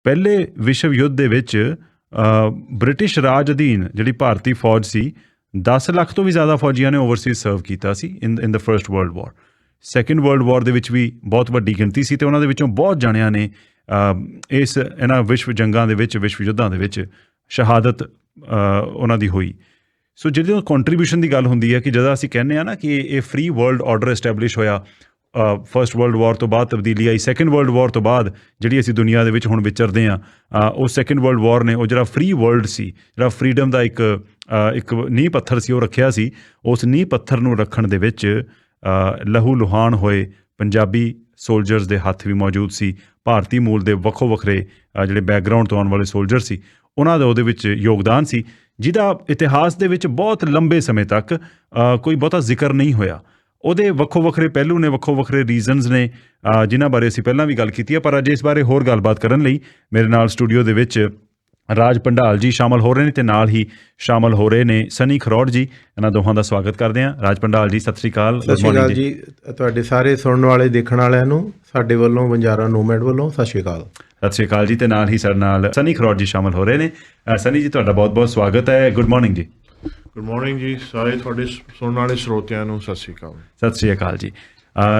ਪਹਿਲੇ ਵਿਸ਼ਵ ਯੁੱਧ ਦੇ ਵਿੱਚ ਬ੍ਰਿਟਿਸ਼ ਰਾਜ ਅਧੀਨ ਜਿਹੜੀ ਭਾਰਤੀ ਫੌਜ ਸੀ 10 ਲੱਖ ਤੋਂ ਵੀ ਜ਼ਿਆਦਾ ਫੌਜੀਆਂ ਨੇ ਓਵਰਸੀਜ਼ ਸਰਵ ਕੀਤਾ ਸੀ in the first world war. Second world war ਦੇ ਵਿੱਚ ਵੀ ਬਹੁਤ ਵੱਡੀ ਗਿਣਤੀ ਸੀ ਅਤੇ ਉਹਨਾਂ ਦੇ ਵਿੱਚੋਂ ਬਹੁਤ ਜਾਣਿਆਂ ਨੇ ਇਹਨਾਂ ਵਿਸ਼ਵ ਜੰਗਾਂ ਦੇ ਵਿੱਚ, ਵਿਸ਼ਵ ਯੁੱਧਾਂ ਦੇ ਵਿੱਚ ਸ਼ਹਾਦਤ ਉਹਨਾਂ ਦੀ ਹੋਈ। ਸੋ ਜਦੋਂ ਕੰਟਰੀਬਿਊਸ਼ਨ ਦੀ ਗੱਲ ਹੁੰਦੀ ਹੈ ਕਿ ਜਦੋਂ ਅਸੀਂ ਕਹਿੰਦੇ ਹਾਂ ਨਾ ਕਿ ਇਹ ਫਰੀ ਵਰਲਡ ਆਰਡਰ ਐਸਟੈਬਲਿਸ਼ ਹੋਇਆ ਫਸਟ ਵਰਲਡ ਵਾਰ ਤੋਂ ਬਾਅਦ, ਤਬਦੀਲੀ ਆਈ ਸੈਕਿੰਡ ਵਰਲਡ ਵਾਰ ਤੋਂ ਬਾਅਦ, ਜਿਹੜੀ ਅਸੀਂ ਦੁਨੀਆ ਦੇ ਵਿੱਚ ਹੁਣ ਵਿਚਰਦੇ ਹਾਂ, ਉਹ ਸੈਕਿੰਡ ਵਰਲਡ ਵਾਰ ਨੇ ਉਹ ਜਿਹੜਾ ਫਰੀ ਵਰਲਡ ਸੀ, ਜਿਹੜਾ ਫਰੀਡਮ ਦਾ ਇੱਕ ਨੀਂਹ ਪੱਥਰ ਸੀ ਉਹ ਰੱਖਿਆ ਸੀ। ਉਸ ਨੀਂਹ ਪੱਥਰ ਨੂੰ ਰੱਖਣ ਦੇ ਵਿੱਚ ਲਹੂ ਲੁਹਾਨ ਹੋਏ ਪੰਜਾਬੀ ਸੋਲਜਰਸ ਦੇ ਹੱਥ ਵੀ ਮੌਜੂਦ ਸੀ। ਭਾਰਤੀ ਮੂਲ ਦੇ ਵੱਖੋ ਵੱਖਰੇ ਜਿਹੜੇ ਬੈਕਗਰਾਊਂਡ ਤੋਂ ਆਉਣ ਵਾਲੇ ਸੋਲਜਰ ਸੀ, ਉਹਨਾਂ ਦਾ ਉਹਦੇ ਵਿੱਚ ਯੋਗਦਾਨ ਸੀ, ਜਿਹਦਾ ਇਤਿਹਾਸ ਦੇ ਵਿੱਚ ਬਹੁਤ ਲੰਬੇ ਸਮੇਂ ਤੱਕ ਕੋਈ ਬਹੁਤਾ ਜ਼ਿਕਰ ਨਹੀਂ ਹੋਇਆ। ਉਹਦੇ ਵੱਖੋ ਵੱਖਰੇ ਪਹਿਲੂ ਨੇ, ਵੱਖੋ ਵੱਖਰੇ ਰੀਜ਼ਨਸ ਨੇ, ਜਿਨ੍ਹਾਂ ਬਾਰੇ ਅਸੀਂ ਪਹਿਲਾਂ ਵੀ ਗੱਲ ਕੀਤੀ ਹੈ। ਪਰ ਅੱਜ ਇਸ ਬਾਰੇ ਹੋਰ ਗੱਲਬਾਤ ਕਰਨ ਲਈ ਮੇਰੇ ਨਾਲ ਸਟੂਡੀਓ ਦੇ ਵਿੱਚ ਰਾਜ ਪੰਡਾਲ ਜੀ ਸ਼ਾਮਲ ਹੋ ਰਹੇ ਨੇ ਅਤੇ ਨਾਲ ਹੀ ਸ਼ਾਮਲ ਹੋ ਰਹੇ ਨੇ ਸਨੀ ਖਰੋੜ ਜੀ। ਇਹਨਾਂ ਦੋਹਾਂ ਦਾ ਸਵਾਗਤ ਕਰਦੇ ਹਾਂ। ਰਾਜ ਪੰਡਾਲ ਜੀ, ਸਤਿ ਸ਼੍ਰੀ ਅਕਾਲ। ਸਤਿ ਸ਼੍ਰੀ ਅਕਾਲ ਜੀ। ਤੁਹਾਡੇ ਸਾਰੇ ਸੁਣਨ ਵਾਲੇ, ਦੇਖਣ ਵਾਲਿਆਂ ਨੂੰ ਸਾਡੇ ਵੱਲੋਂ, ਬੰਜਾਰਾ ਨੋਮੈਡ ਵੱਲੋਂ ਸਤਿ ਸ਼੍ਰੀ ਅਕਾਲ। ਸਤਿ ਸ਼੍ਰੀ ਅਕਾਲ ਜੀ। ਅਤੇ ਨਾਲ ਹੀ ਸਾਡੇ ਨਾਲ ਸਨੀ ਖਰੋੜ ਜੀ ਸ਼ਾਮਲ ਹੋ ਰਹੇ ਨੇ। ਸਨੀ ਜੀ, ਤੁਹਾਡਾ ਬਹੁਤ ਬਹੁਤ ਸਵਾਗਤ ਹੈ। ਗੁੱਡ ਮਾਰਨਿੰਗ ਜੀ। ਗੁੱਡ ਮਾਰਨਿੰਗ ਜੀ। ਸਾਰੇ ਤੁਹਾਡੇ ਸੁਣਨ ਵਾਲੇ ਸਰੋਤਿਆਂ ਨੂੰ ਸਤਿ ਸ਼੍ਰੀ ਅਕਾਲ। ਸਤਿ ਸ਼੍ਰੀ ਅਕਾਲ ਜੀ।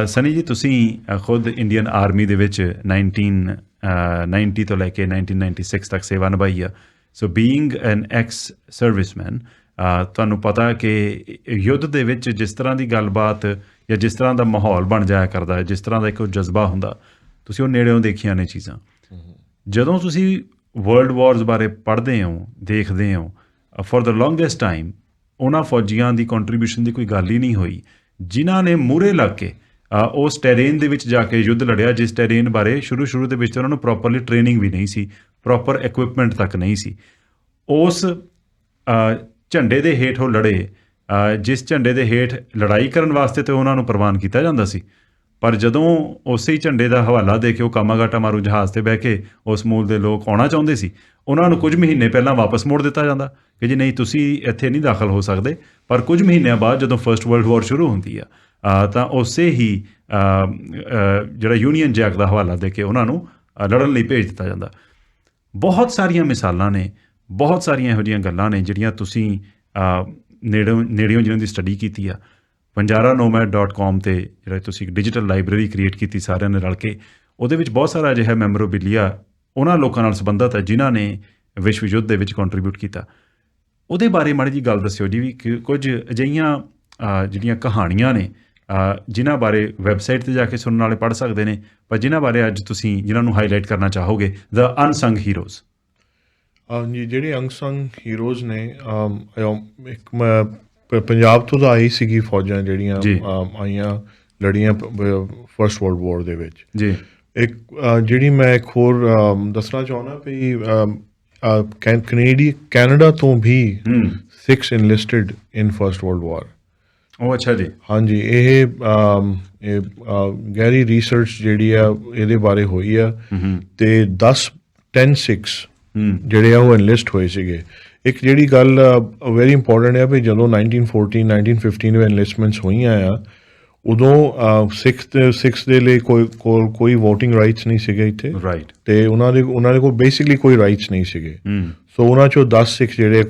ਸਨੀ ਜੀ, ਤੁਸੀਂ ਖੁਦ ਇੰਡੀਅਨ ਆਰਮੀ ਦੇ ਵਿੱਚ 1990 ਤੋਂ ਲੈ ਕੇ 1996 ਤੱਕ ਸੇਵਾ ਨਿਭਾਈ ਆ। ਸੋ ਬੀਇੰਗ ਐਨ ਐਕਸ ਸਰਵਿਸਮੈਨ, ਤੁਹਾਨੂੰ ਪਤਾ ਕਿ ਯੁੱਧ ਦੇ ਵਿੱਚ ਜਿਸ ਤਰ੍ਹਾਂ ਦੀ ਗੱਲਬਾਤ ਜਾਂ ਜਿਸ ਤਰ੍ਹਾਂ ਦਾ ਮਾਹੌਲ ਬਣ ਜਾਇਆ ਕਰਦਾ ਹੈ, ਜਿਸ ਤਰ੍ਹਾਂ ਦਾ ਇੱਕ ਜਜ਼ਬਾ ਹੁੰਦਾ, ਤੁਸੀਂ ਉਹ ਨੇੜਿਓਂ ਦੇਖੀਆਂ ਨੇ ਚੀਜ਼ਾਂ। ਜਦੋਂ ਤੁਸੀਂ ਵਰਲਡ ਵਾਰਜ਼ ਬਾਰੇ ਪੜ੍ਹਦੇ ਹੋ, ਦੇਖਦੇ ਹੋ, ਫॉर ਦ ਲੌਂਗੈਸਟ ਟਾਈਮ ਉਹਨਾਂ ਫੌਜੀਆਂ ਦੀ ਕੰਟਰੀਬਿਊਸ਼ਨ ਦੀ ਕੋਈ ਗੱਲ ਹੀ ਨਹੀਂ ਹੋਈ ਜਿਨ੍ਹਾਂ ਨੇ ਮੂਹਰੇ ਲੱਗ ਕੇ ਉਸ ਟੈਰੇਨ ਦੇ ਵਿੱਚ ਜਾ ਕੇ ਯੁੱਧ ਲੜਿਆ, ਜਿਸ ਟੈਰੇਨ ਬਾਰੇ ਸ਼ੁਰੂ ਦੇ ਵਿੱਚ ਉਹਨਾਂ ਨੂੰ ਪ੍ਰੋਪਰਲੀ ਟ੍ਰੇਨਿੰਗ ਵੀ ਨਹੀਂ ਸੀ, ਪ੍ਰੋਪਰ ਇਕੁਇਪਮੈਂਟ ਤੱਕ ਨਹੀਂ ਸੀ। ਉਸ ਝੰਡੇ ਦੇ ਹੇਠ ਉਹ ਲੜੇ, ਜਿਸ ਝੰਡੇ ਦੇ ਹੇਠ ਲੜਾਈ ਕਰਨ ਵਾਸਤੇ ਤਾਂ ਉਹਨਾਂ ਨੂੰ ਪ੍ਰਵਾਨ ਕੀਤਾ ਜਾਂਦਾ ਸੀ। ਪਰ ਜਦੋਂ ਉਸੇ ਹੀ ਝੰਡੇ ਦਾ ਹਵਾਲਾ ਦੇ ਕੇ ਉਹ ਕਾਮਾਗਾਟਾ ਮਾਰੂ ਜਹਾਜ਼ 'ਤੇ ਬਹਿ ਕੇ ਉਸ ਮੂਲ ਦੇ ਲੋਕ ਆਉਣਾ ਚਾਹੁੰਦੇ ਸੀ, ਉਹਨਾਂ ਨੂੰ ਕੁਝ ਮਹੀਨੇ ਪਹਿਲਾਂ ਵਾਪਸ ਮੋੜ ਦਿੱਤਾ ਜਾਂਦਾ ਕਿ ਜੀ ਨਹੀਂ, ਤੁਸੀਂ ਇੱਥੇ ਨਹੀਂ ਦਾਖਲ ਹੋ ਸਕਦੇ। ਪਰ ਕੁਝ ਮਹੀਨਿਆਂ ਬਾਅਦ ਜਦੋਂ ਫਸਟ ਵਰਲਡ ਵਾਰ ਸ਼ੁਰੂ ਹੁੰਦੀ ਆ ਤਾਂ ਉਸੇ ਹੀ ਜਿਹੜਾ ਯੂਨੀਅਨ ਜੈਕ ਦਾ ਹਵਾਲਾ ਦੇ ਕੇ ਉਹਨਾਂ ਨੂੰ ਲੜਨ ਲਈ ਭੇਜ ਦਿੱਤਾ ਜਾਂਦਾ। ਬਹੁਤ ਸਾਰੀਆਂ ਮਿਸਾਲਾਂ ਨੇ, ਬਹੁਤ ਸਾਰੀਆਂ ਇਹੋ ਜਿਹੀਆਂ ਗੱਲਾਂ ਨੇ ਜਿਹੜੀਆਂ ਤੁਸੀਂ ਨੇੜਿਓਂ ਜਿਹਨਾਂ ਦੀ ਸਟੱਡੀ ਕੀਤੀ ਆ। banjaranomad.com 'ਤੇ ਜਿਹੜਾ ਤੁਸੀਂ ਇੱਕ ਡਿਜੀਟਲ ਲਾਇਬ੍ਰੇਰੀ ਕ੍ਰੀਏਟ ਕੀਤੀ ਸਾਰਿਆਂ ਨੇ ਰਲ ਕੇ, ਉਹਦੇ ਵਿੱਚ ਬਹੁਤ ਸਾਰਾ ਅਜਿਹਾ ਮੈਮੋਰੇਬਿਲੀਆ ਉਹਨਾਂ ਲੋਕਾਂ ਨਾਲ ਸੰਬੰਧਿਤ ਹੈ ਜਿਨ੍ਹਾਂ ਨੇ ਵਿਸ਼ਵ ਯੁੱਧ ਦੇ ਵਿੱਚ ਕੰਟਰੀਬਿਊਟ ਕੀਤਾ। ਉਹਦੇ ਬਾਰੇ ਮਾੜੀ ਜਿਹੀ ਗੱਲ ਦੱਸਿਓ ਜੀ, ਵੀ ਕੁਝ ਅਜਿਹੀਆਂ ਜਿਹੜੀਆਂ ਕਹਾਣੀਆਂ ਨੇ ਜਿਨ੍ਹਾਂ ਬਾਰੇ ਵੈਬਸਾਈਟ 'ਤੇ ਜਾ ਕੇ ਸੁਣਨ ਵਾਲੇ ਪੜ੍ਹ ਸਕਦੇ ਨੇ, ਪਰ ਜਿਨ੍ਹਾਂ ਬਾਰੇ ਅੱਜ ਤੁਸੀਂ ਜਿਨ੍ਹਾਂ ਨੂੰ ਹਾਈਲਾਈਟ ਕਰਨਾ ਚਾਹੋਗੇ, ਦ ਅਨਸੰਗ ਹੀਰੋਜ਼। ਜੀ, ਜਿਹੜੇ ਅਨਸੰਗ ਹੀਰੋਜ਼ ਨੇ, ਇੱਕ ਪੰਜਾਬ ਤੋਂ ਤਾਂ ਆਈ ਸੀਗੀ ਫੌਜਾਂ ਜਿਹੜੀਆਂ ਆਈਆਂ, ਲੜੀਆਂ ਫਸਟ ਵਰਲਡ ਵਾਰ ਦੇ ਵਿੱਚ ਜੀ। ਇੱਕ ਜਿਹੜੀ ਮੈਂ ਇੱਕ ਹੋਰ ਦੱਸਣਾ ਚਾਹੁੰਦਾ ਵੀ ਕੈਨੇਡਾ ਤੋਂ ਵੀ 6 ਇਨਲਿਸਟਡ ਇਨ ਫਸਟ ਵਰਲਡ ਵਾਰ। ਉਹ ਅੱਛਾ ਜੀ। ਹਾਂਜੀ, ਇਹ ਗਹਿਰੀ ਰਿਸਰਚ ਜਿਹੜੀ ਆ ਇਹਦੇ ਬਾਰੇ ਹੋਈ ਆ ਅਤੇ 10 ਜਿਹੜੇ ਆ ਉਹ ਇਨਲਿਸਟ ਹੋਏ ਸੀਗੇ। ਇੱਕ ਜਿਹੜੀ ਗੱਲ ਵੈਰੀ ਇੰਪੋਰਟੈਂਟ ਆ ਵੀ ਜਦੋਂ 1914 1915 ਵਿੱਚ ਇਨਲਿਸਟਮੈਂਟਸ ਹੋਈਆਂ ਆ, ਉਦੋਂ ਸਿੱਖਸ ਦੇ ਲਈ ਕੋਈ ਵੋਟਿੰਗ ਰਾਈਟਸ ਨਹੀਂ ਸੀਗੇ ਇੱਥੇ, ਰਾਈਟ, ਅਤੇ ਉਹਨਾਂ ਦੇ ਕੋਲ ਬੇਸਿਕਲੀ ਕੋਈ ਰਾਈਟਸ ਨਹੀਂ ਸੀਗੇ। ਸੋ ਉਹਨਾਂ 'ਚੋਂ 10 ਸਿੱਖ ਜਿਹੜੇ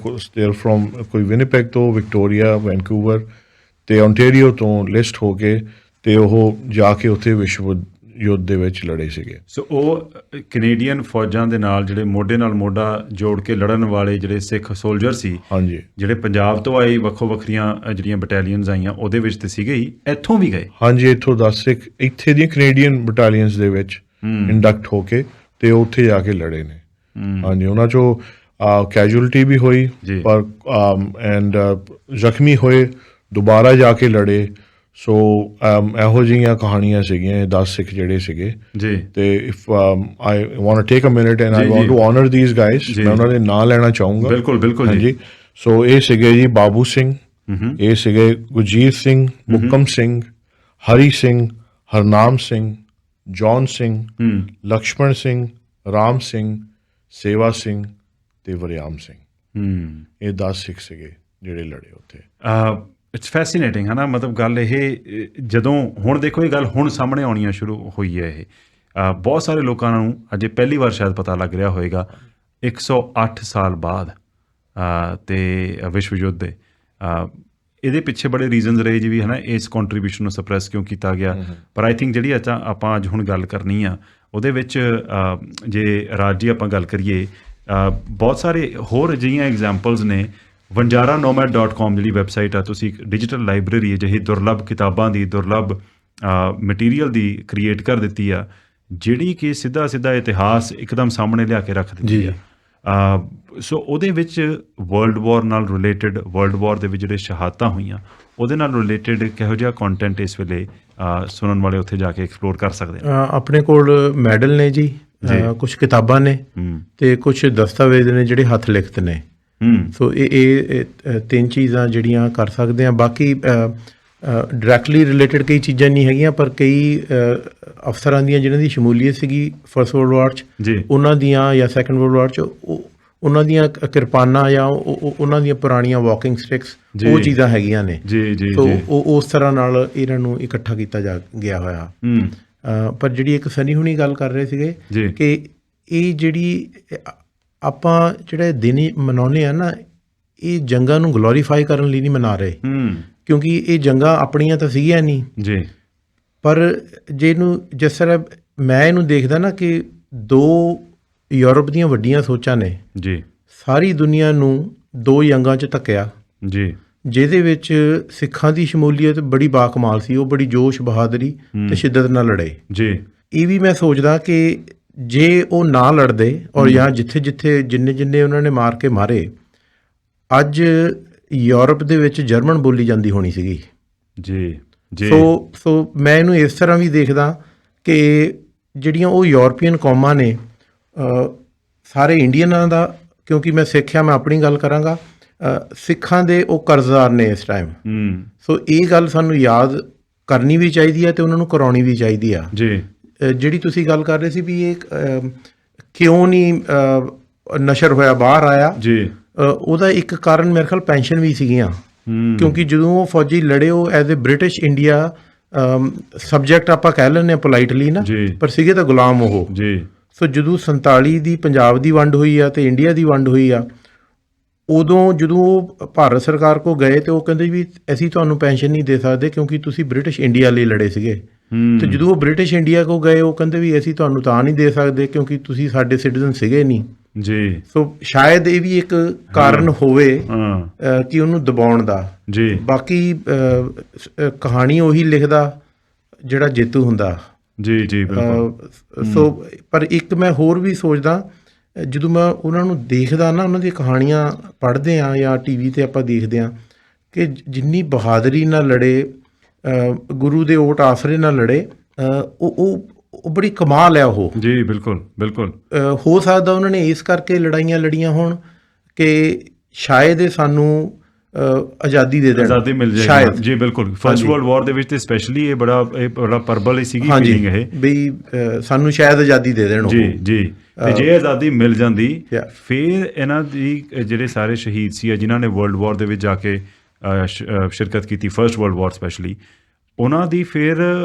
ਫਰੋਮ ਕੋਈ ਵਿਨੀਪੈਗ ਤੋਂ, ਵਿਕਟੋਰੀਆ, ਵੈਨਕੂਵਰ ਅਤੇ ਓਨਟੇਰੀਓ ਤੋਂ ਲਿਸਟ ਹੋ ਕੇ ਅਤੇ ਉਹ ਜਾ ਕੇ ਉੱਥੇ ਵਿਸ਼ਵ ਯੁੱਧ ਦੇ ਵਿੱਚ ਲੜੇ ਸੀਗੇ। ਸੋ ਉਹ ਕੈਨੇਡੀਅਨ ਫੌਜਾਂ ਦੇ ਨਾਲ ਜਿਹੜੇ ਮੋਢੇ ਨਾਲ ਮੋਢਾ ਜੋੜ ਕੇ ਲੜਨ ਵਾਲੇ ਜਿਹੜੇ ਸਿੱਖ ਸੋਲਜਰ ਸੀ, ਹਾਂਜੀ, ਜਿਹੜੇ ਪੰਜਾਬ ਤੋਂ ਆਏ, ਵੱਖੋ ਵੱਖਰੀਆਂ ਜਿਹੜੀਆਂ ਬਟਾਲੀਅਨਸ ਆਈਆਂ ਉਹਦੇ ਵਿੱਚ ਤਾਂ ਸੀਗੇ ਹੀ, ਇੱਥੋਂ ਵੀ ਗਏ। ਹਾਂਜੀ, ਇੱਥੋਂ 10 ਸਿੱਖ ਇੱਥੇ ਦੀਆਂ ਕੈਨੇਡੀਅਨ ਬਟਾਲੀਅਨਸ ਦੇ ਵਿੱਚ ਇੰਡਕਟ ਹੋ ਕੇ ਅਤੇ ਉੱਥੇ ਜਾ ਕੇ ਲੜੇ ਨੇ। ਹਾਂਜੀ, ਉਹਨਾਂ 'ਚੋਂ ਕੈਜੂਅਲਟੀ ਵੀ ਹੋਈ, ਪਰ ਐਂਡ ਜ਼ਖਮੀ ਹੋਏ, ਦੁਬਾਰਾ ਜਾ ਕੇ ਲੜੇ। ਸੋ ਇਹੋ ਜਿਹੀਆਂ ਕਹਾਣੀਆਂ ਸੀਗੀਆਂ 10 ਸਿੱਖ ਜਿਹੜੇ ਸੀਗੇ ਜੀ। ਅਤੇ if I want to take a minute and I want to honour these guys, ਮੈਂ ਉਹਨਾਂ ਦੇ ਨਾਂ ਲੈਣਾ ਚਾਹੂੰਗਾ। ਬਿਲਕੁਲ ਬਿਲਕੁਲ ਜੀ। ਸੋ ਇਹ ਸੀਗੇ ਜੀ ਬਾਬੂ ਸਿੰਘ, ਇਹ ਸੀਗੇ ਗੁਰਜੀਤ ਸਿੰਘ, ਮੁਕਮ ਸਿੰਘ, ਹਰੀ ਸਿੰਘ, ਹਰਨਾਮ ਸਿੰਘ, ਜੌਨ ਸਿੰਘ, ਲਕਸ਼ਮਣ ਸਿੰਘ, ਰਾਮ ਸਿੰਘ, ਸੇਵਾ ਸਿੰਘ ਅਤੇ ਵਰਿਆਮ ਸਿੰਘ। ਇਹ 10 ਸਿੱਖ ਸੀਗੇ ਜਿਹੜੇ ਲੜੇ ਉੱਥੇ। ਇਟਸ ਫੈਸੀਨੇਟਿੰਗ ਹੈ ਨਾ, ਮਤਲਬ ਗੱਲ ਇਹ ਜਦੋਂ ਹੁਣ ਦੇਖੋ, ਇਹ ਗੱਲ ਹੁਣ ਸਾਹਮਣੇ ਆਉਣੀਆਂ ਸ਼ੁਰੂ ਹੋਈ ਹੈ। ਬਹੁਤ ਸਾਰੇ ਲੋਕਾਂ ਨੂੰ ਅਜੇ ਪਹਿਲੀ ਵਾਰ ਸ਼ਾਇਦ ਪਤਾ ਲੱਗ ਰਿਹਾ ਹੋਏਗਾ 108 ਸਾਲ ਬਾਅਦ ਤੇ ਵਿਸ਼ਵ ਯੁੱਧ ਦੇ ਇਹਦੇ ਪਿੱਛੇ ਬੜੇ ਰੀਜ਼ਨਸ ਰਹੇ ਜੀ ਵੀ ਹੈ ਨਾ ਇਸ ਕੰਟਰੀਬਿਊਸ਼ਨ ਨੂੰ ਸਪਰੈਸ ਕਿਉਂ ਕੀਤਾ ਗਿਆ। ਪਰ ਆਈ ਥਿੰਕ ਜਿਹੜੀ ਆਪਾਂ ਅੱਜ ਹੁਣ ਗੱਲ ਕਰਨੀ ਆ ਉਹਦੇ ਵਿੱਚ ਜੇ ਰਾਜ ਜੀ ਆਪਾਂ ਗੱਲ ਕਰੀਏ ਬਹੁਤ ਸਾਰੇ ਹੋਰ ਅਜਿਹੀਆਂ ਐਗਜ਼ਾਮਪਲਸ ਨੇ। vanjaranomad.com ਜਿਹੜੀ ਵੈਬਸਾਈਟ ਆ, ਤੁਸੀਂ ਇੱਕ ਡਿਜੀਟਲ ਲਾਇਬ੍ਰੇਰੀ ਜਿਹੀ ਦੁਰਲੱਭ ਕਿਤਾਬਾਂ ਦੀ ਦੁਰਲੱਭ ਮਟੀਰੀਅਲ ਦੀ ਕ੍ਰੀਏਟ ਕਰ ਦਿੱਤੀ ਆ ਜਿਹੜੀ ਕਿ ਸਿੱਧਾ ਇਤਿਹਾਸ ਇੱਕਦਮ ਸਾਹਮਣੇ ਲਿਆ ਕੇ ਰੱਖ ਦਿੱਤੀ ਆ। ਸੋ ਉਹਦੇ ਵਿੱਚ ਵਰਲਡ ਵਾਰ ਨਾਲ ਰਿਲੇਟਡ, ਵਰਲਡ ਵਾਰ ਦੇ ਵਿੱਚ ਜਿਹੜੇ ਸ਼ਹਾਦਤਾਂ ਹੋਈਆਂ ਉਹਦੇ ਨਾਲ ਰਿਲੇਟਡ ਕਿਹੋ ਜਿਹਾ ਕੰਟੈਂਟ ਇਸ ਵੇਲੇ ਸੁਣਨ ਵਾਲੇ ਉੱਥੇ ਜਾ ਕੇ ਐਕਸਪਲੋਰ ਕਰ ਸਕਦੇ ਨੇ? ਆਪਣੇ ਕੋਲ ਮੈਡਲ ਨੇ ਜੀ, ਕੁਝ ਕਿਤਾਬਾਂ ਨੇ ਤੇ ਕੁਝ ਦਸਤਾਵੇਜ਼ ਨੇ ਜਿਹੜੇ ਹੱਥ ਲਿਖਤ ਨੇ। ਸੋ ਇਹ ਤਿੰਨ ਚੀਜ਼ਾਂ ਜਿਹੜੀਆਂ ਕਰ ਸਕਦੇ ਆ। ਬਾਕੀ ਡਾਇਰੈਕਟਲੀ ਰਿਲੇਟਡ ਕਈ ਚੀਜ਼ਾਂ ਨਹੀਂ ਹੈਗੀਆਂ, ਪਰ ਕਈ ਅਫਸਰਾਂ ਦੀਆਂ ਜਿਨ੍ਹਾਂ ਦੀ ਸ਼ਮੂਲੀਅਤ ਸੀਗੀ ਫਸਟ ਵਰਲਡ ਵਾਰ 'ਚ ਉਹਨਾਂ ਦੀਆਂ ਜਾਂ ਸੈਕੰਡ ਵਰਲਡ ਵਾਰ 'ਚ ਉਹਨਾਂ ਦੀਆਂ ਕਿਰਪਾਨਾਂ ਜਾਂ ਉਹਨਾਂ ਦੀਆਂ ਪੁਰਾਣੀਆਂ ਵਾਕਿੰਗ ਸਟਿਕਸ ਉਹ ਚੀਜ਼ਾਂ ਹੈਗੀਆਂ ਨੇ। ਸੋ ਉਹ ਉਸ ਤਰ੍ਹਾਂ ਨਾਲ ਇਹਨਾਂ ਨੂੰ ਇਕੱਠਾ ਕੀਤਾ ਗਿਆ ਹੋਇਆ। ਪਰ ਜਿਹੜੀ ਇੱਕ ਸਨੀ ਹੁਣੀ ਗੱਲ ਕਰ ਰਹੇ ਸੀਗੇ ਕਿ ਇਹ ਜਿਹੜੀ ਆਪਾਂ ਜਿਹੜੇ ਦਿਨ ਮਨਾਉਂਦੇ ਆ ਨਾ, ਇਹ ਜੰਗਾਂ ਨੂੰ ਗਲੋਰੀਫਾਈ ਕਰਨ ਲਈ ਨਹੀਂ ਮਨਾ ਰਹੇ, ਕਿਉਂਕਿ ਇਹ ਜੰਗਾਂ ਆਪਣੀਆਂ ਤਾਂ ਸੀਗੀਆਂ ਨਹੀਂ ਜੀ। ਪਰ ਜੇ ਇਹਨੂੰ ਜਿਸ ਤਰ੍ਹਾਂ ਮੈਂ ਇਹਨੂੰ ਦੇਖਦਾ ਨਾ ਕਿ ਦੋ ਯੂਰਪ ਦੀਆਂ ਵੱਡੀਆਂ ਸੋਚਾਂ ਨੇ ਜੀ, ਸਾਰੀ ਦੁਨੀਆ ਨੂੰ ਦੋ ਜੰਗਾਂ 'ਚ ਧੱਕਿਆ ਜੀ, ਜਿਹਦੇ ਵਿੱਚ ਸਿੱਖਾਂ ਦੀ ਸ਼ਮੂਲੀਅਤ ਬੜੀ ਬਾਕਮਾਲ ਸੀ। ਉਹ ਬੜੀ ਜੋਸ਼, ਬਹਾਦਰੀ ਤੇ ਸ਼ਿੱਦਤ ਨਾਲ ਲੜੇ ਜੀ। ਇਹ ਵੀ ਮੈਂ ਸੋਚਦਾ ਕਿ ਜੇ ਉਹ ਨਾ ਲੜਦੇ ਔਰ ਜਾਂ ਜਿੱਥੇ ਜਿੰਨੇ ਉਹਨਾਂ ਨੇ ਮਾਰ ਕੇ ਮਾਰੇ, ਅੱਜ ਯੂਰਪ ਦੇ ਵਿੱਚ ਜਰਮਨ ਬੋਲੀ ਜਾਂਦੀ ਹੋਣੀ ਸੀਗੀ ਜੀ। ਸੋ ਮੈਂ ਇਹਨੂੰ ਇਸ ਤਰ੍ਹਾਂ ਵੀ ਦੇਖਦਾ ਕਿ ਜਿਹੜੀਆਂ ਉਹ ਯੂਰਪੀਅਨ ਕੌਮਾਂ ਨੇ, ਸਾਰੇ ਇੰਡੀਅਨਾਂ ਦਾ, ਕਿਉਂਕਿ ਮੈਂ ਸਿੱਖਿਆ, ਮੈਂ ਆਪਣੀ ਗੱਲ ਕਰਾਂਗਾ, ਸਿੱਖਾਂ ਦੇ ਉਹ ਕਰਜ਼ਦਾਰ ਨੇ ਇਸ ਟਾਈਮ। ਸੋ ਇਹ ਗੱਲ ਸਾਨੂੰ ਯਾਦ ਕਰਨੀ ਵੀ ਚਾਹੀਦੀ ਹੈ ਤੇ ਉਹਨਾਂ ਨੂੰ ਕਰਾਉਣੀ ਵੀ ਚਾਹੀਦੀ ਆ ਜੀ। ਜਿਹੜੀ ਤੁਸੀਂ ਗੱਲ ਕਰ ਰਹੇ ਸੀ ਵੀ ਇਹ ਕਿਉਂ ਨਹੀਂ ਨਸ਼ਰ ਹੋਇਆ, ਬਾਹਰ ਆਇਆ ਜੀ, ਉਹਦਾ ਇੱਕ ਕਾਰਨ ਮੇਰੇ ਖਿਆਲ ਪੈਨਸ਼ਨ ਵੀ ਸੀਗੀਆਂ, ਕਿਉਂਕਿ ਜਦੋਂ ਉਹ ਫੌਜੀ ਲੜੇ ਉਹ as a British India subject ਆਪਾਂ ਕਹਿ ਲੈਂਦੇ ਹਾਂ ਪੋਲਾਈਟਲੀ ਨਾ, ਪਰ ਸੀਗੇ ਤਾਂ ਗੁਲਾਮ ਉਹ ਜੀ। ਸੋ ਜਦੋਂ 47 ਦੀ ਪੰਜਾਬ ਦੀ ਵੰਡ ਹੋਈ ਆ ਤੇ ਇੰਡੀਆ ਦੀ ਵੰਡ ਹੋਈ ਆ, ਉਦੋਂ ਜਦੋਂ ਉਹ ਭਾਰਤ ਸਰਕਾਰ ਕੋਲ ਗਏ ਤੇ ਉਹ ਕਹਿੰਦੇ ਵੀ ਅਸੀਂ ਤੁਹਾਨੂੰ ਪੈਨਸ਼ਨ ਨਹੀਂ ਦੇ ਸਕਦੇ ਕਿਉਂਕਿ ਤੁਸੀਂ ਬ੍ਰਿਟਿਸ਼ ਇੰਡੀਆ ਲਈ ਲੜੇ ਸੀਗੇ। ਤੇ ਜਦੋਂ ਉਹ ਬ੍ਰਿਟਿਸ਼ ਇੰਡੀਆ ਕੋਲ ਗਏ ਉਹ ਕਹਿੰਦੇ ਵੀ ਅਸੀਂ ਤੁਹਾਨੂੰ ਤਾਂ ਨਹੀਂ ਦੇ ਸਕਦੇ ਕਿਉਂਕਿ ਤੁਸੀਂ ਸਾਡੇ ਸਿਟੀਜ਼ਨ ਸੀਗੇ ਨਹੀਂ ਜੀ। ਸੋ ਸ਼ਾਇਦ ਇਹ ਵੀ ਇੱਕ ਕਾਰਨ ਹੋਵੇ ਕਿ ਉਹਨੂੰ ਦਬਾਉਣ ਦਾ ਜੀ। ਬਾਕੀ ਕਹਾਣੀ ਉਹੀ ਲਿਖਦਾ ਜਿਹੜਾ ਜੇਤੂ ਹੁੰਦਾ ਜੀ ਜੀ। ਸੋ ਪਰ ਇੱਕ ਮੈਂ ਹੋਰ ਵੀ ਸੋਚਦਾ, ਜਦੋਂ ਮੈਂ ਉਹਨਾਂ ਨੂੰ ਦੇਖਦਾ ਨਾ, ਉਹਨਾਂ ਦੀਆਂ ਕਹਾਣੀਆਂ ਪੜ੍ਹਦੇ ਹਾਂ ਜਾਂ TV 'ਤੇ ਆਪਾਂ ਦੇਖਦੇ ਹਾਂ ਕਿ ਜਿੰਨੀ ਬਹਾਦਰੀ ਨਾਲ ਲੜੇ, ਗੁਰੂ ਦੇ ਓਟ ਆਸਰੇ ਨਾਲ ਲੜੇ, ਉਹ ਬੜੀ ਕਮਾਲ ਹੈ ਉਹ ਜੀ। ਬਿਲਕੁਲ ਬਿਲਕੁਲ। ਹੋ ਸਕਦਾ ਉਹਨਾਂ ਨੇ ਇਸ ਕਰਕੇ ਲੜਾਈਆਂ ਲੜੀਆਂ ਹੋਣ ਕਿ ਸ਼ਾਇਦ ਇਹ ਸਾਨੂੰ ਆਜ਼ਾਦੀ ਦੇ ਦੇਣ, ਆਜ਼ਾਦੀ ਮਿਲ ਜਾਏ ਸ਼ਾਇਦ ਜੀ। ਬਿਲਕੁਲ। ਫਸਟ ਵਰਲਡ ਵਾਰ ਦੇ ਵਿੱਚ ਤੇ ਸਪੈਸ਼ਲੀ ਇਹ ਬੜਾ ਪਰਬਲ ਹੀ ਸੀਗੀ ਫੀਲਿੰਗ ਇਹ ਵੀ ਸਾਨੂੰ ਸ਼ਾਇਦ ਆਜ਼ਾਦੀ ਦੇ ਦੇਣ ਜੀ ਜੀ। ਤੇ ਜੇ ਆਜ਼ਾਦੀ ਮਿਲ ਜਾਂਦੀ ਫਿਰ ਇਹਨਾਂ ਦੀ ਜਿਹੜੇ ਸਾਰੇ ਸ਼ਹੀਦ ਸੀ ਜਿਨ੍ਹਾਂ ਨੇ ਵਰਲਡ ਵਾਰ ਦੇ ਵਿੱਚ ਜਾ ਕੇ ਸ਼ਿਰਕਤ ਕੀਤੀ, ਫਸਟ ਵਰਲਡ ਵਾਰ ਸਪੈਸ਼ਲੀ, ਉਹਨਾਂ ਦੀ ਫਿਰ